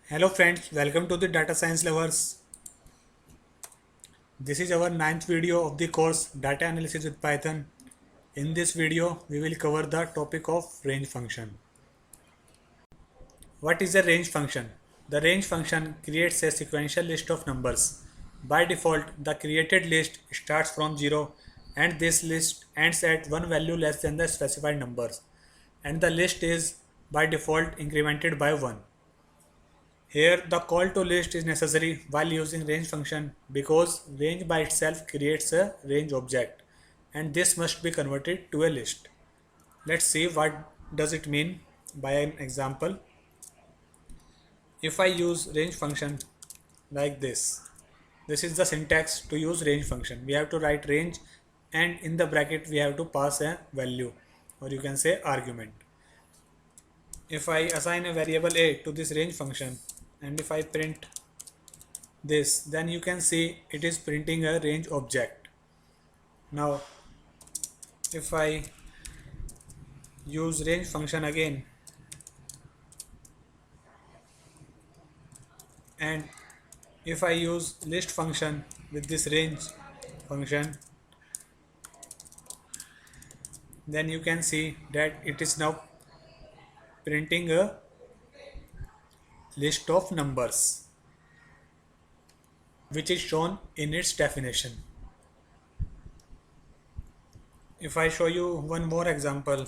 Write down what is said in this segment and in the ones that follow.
Hello friends, welcome to the Data Science Lovers. This is our ninth video of the course Data Analysis with Python. In this video, we will cover the topic of range function. What is a range function? The range function creates a sequential list of numbers. By default, the created list starts from 0 and this list ends at one value less than the specified numbers. And the list is by default incremented by 1. Here the call to list is necessary while using range function because range by itself creates a range object and this must be converted to a list. Let's see what does it mean by an example. If I use range function like this is the syntax to use range function. We have to write range and in the bracket we have to pass a value or you can say argument. If I assign a variable a to this range function and if I print this, then you can see it is printing a range object. Now if I use range function again and if I use list function with this range function, then you can see that it is now printing a list of numbers which is shown in its definition. If I show you one more example,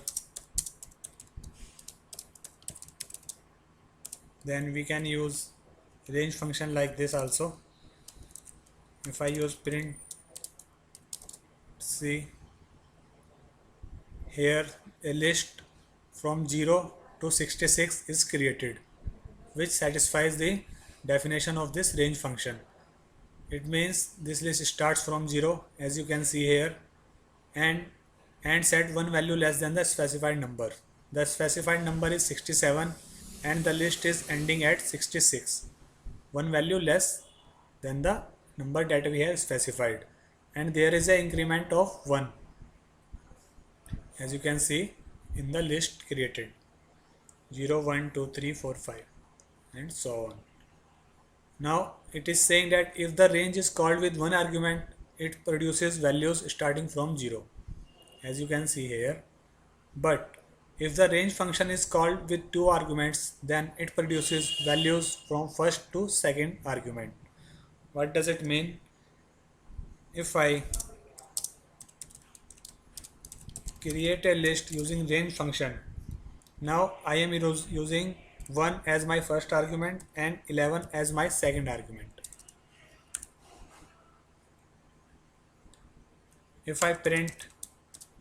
then we can use range function like this also. If I use print c, here a list from 0 to 66 is created which satisfies the definition of this range function. It means this list starts from 0 as you can see here and ends at one value less than the specified number. The specified number is 67 and the list is ending at 66, one value less than the number that we have specified, and there is an increment of 1 as you can see in the list created 0 1 2 3 4 5 and so on. Now it is saying that if the range is called with one argument, it produces values starting from 0 as you can see here, but if the range function is called with two arguments, then it produces values from first to second argument. What does it mean? If I create a list using range function, now I am using 1 as my first argument and 11 as my second argument. If I print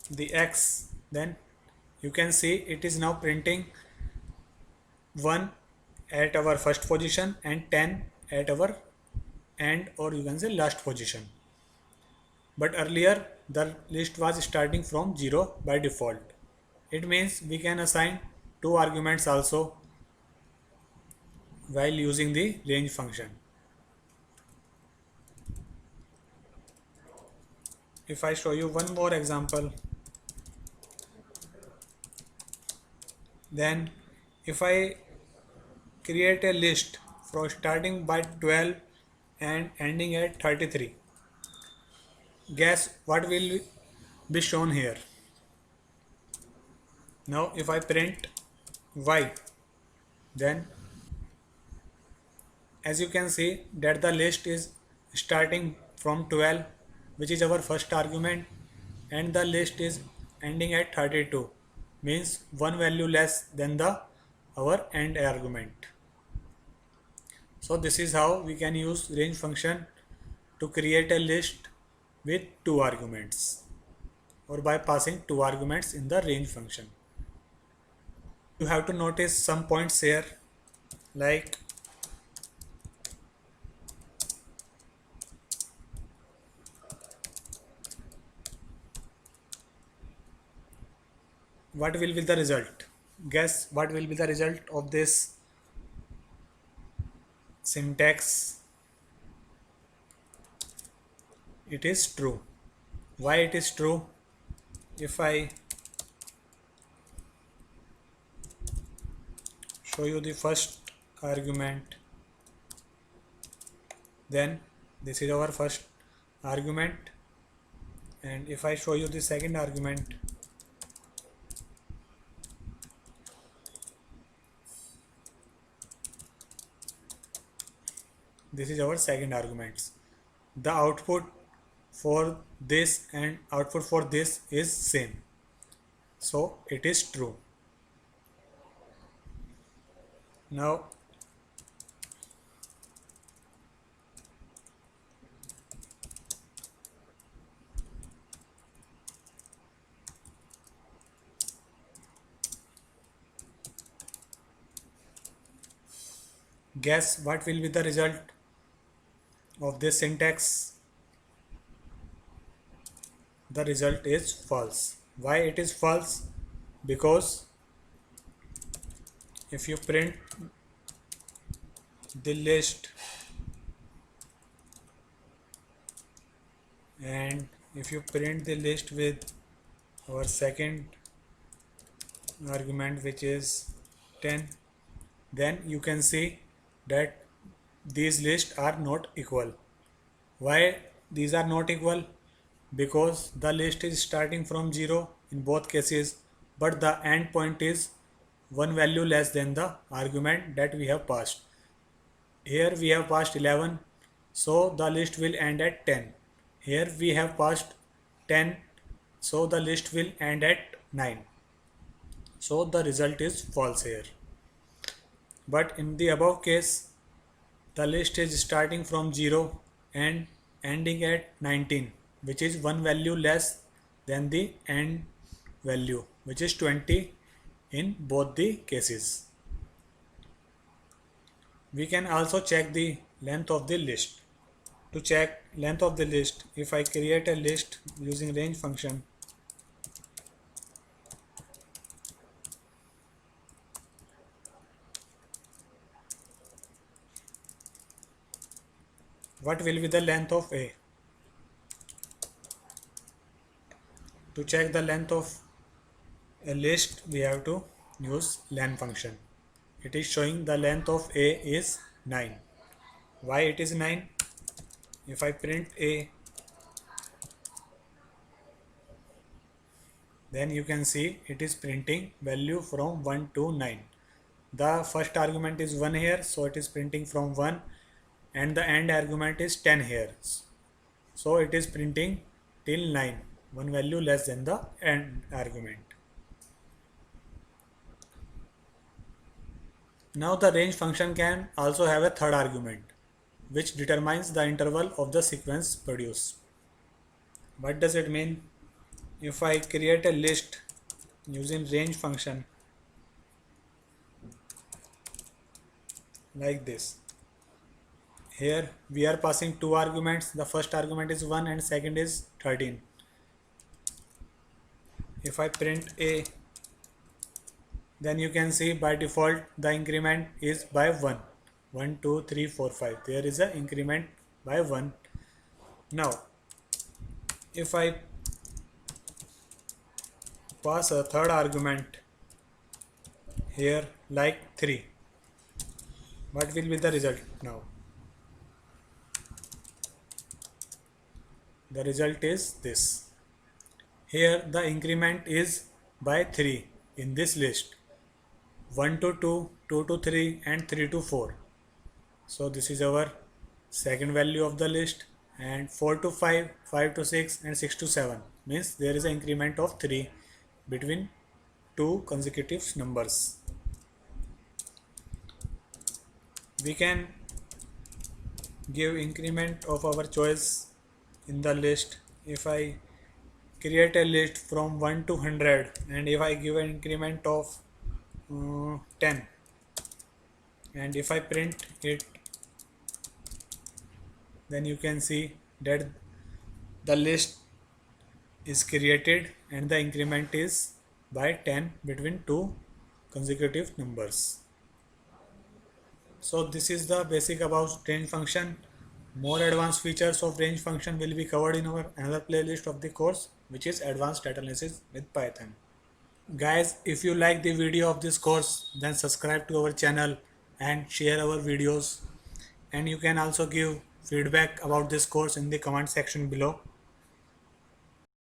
the x, then you can see it is now printing 1 at our first position and 10 at our end or you can say last position. But earlier the list was starting from 0 by default. It means we can assign two arguments also while using the range function. If I show you one more example, then if I create a list from starting by 12 and ending at 33, guess what will be shown here? Now if I print y, then as you can see that the list is starting from 12 which is our first argument and the list is ending at 32, means one value less than the our end argument. So this is how we can use range function to create a list with two arguments or by passing two arguments in the range function. You have to notice some points here, like what will be the result? Guess what will be the result of this syntax? It is true. Why it is true? If I show you the first argument Then this is our first argument, and if I show you the second argument, this is our second argument. The output for this and output for this is same, so it is true. Now guess what will be the result of this syntax. The result is false. Why it is false? Because if you print the list and if you print the list with our second argument, which is 10, then you can see that these lists are not equal. Why these are not equal? Because the list is starting from 0 in both cases, but the end point is one value less than the argument that we have passed. Here we have passed 11, so the list will end at 10. Here we have passed 10, so the list will end at 9. So the result is false here. But in the above case, the list is starting from 0 and ending at 19, which is one value less than the end value, which is 20 in both the cases. We can also check the length of the list. To check length of the list, if I create a list using range function, what will be the length of A? To check the length of a list, we have to use len function. It is showing the length of A is 9. Why it is 9? If I print A, then you can see it is printing value from 1 to 9. The first argument is 1 here, so it is printing from 1, and the end argument is 10 here, so it is printing till 9, one value less than the end argument. Now the range function can also have a third argument, which determines the interval of the sequence produced. What does it mean? If I create a list using range function like this, here we are passing two arguments. The first argument is 1 and second is 13. If I print A, then you can see by default the increment is by 1. 1, 2, 3, 4, 5. There is an increment by 1. Now, if I pass a third argument here like 3, what will be the result now? The result is this. Here the increment is by 3 in this list. 1 to 2, 2 to 3 and 3 to 4. So this is our second value of the list, and 4 to 5, 5 to 6 and 6 to 7 means there is an increment of 3 between two consecutive numbers. We can give increment of our choice in the list. If I create a list from 1 to 100 and if I give an increment of 10, and if I print it, then you can see that the list is created and the increment is by 10 between two consecutive numbers. So this is the basic about range function. More advanced features of range function will be covered in our another playlist of the course, which is advanced data analysis with Python. Guys, if you like the video of this course, then subscribe to our channel and share our videos, and you can also give feedback about this course in the comment section below.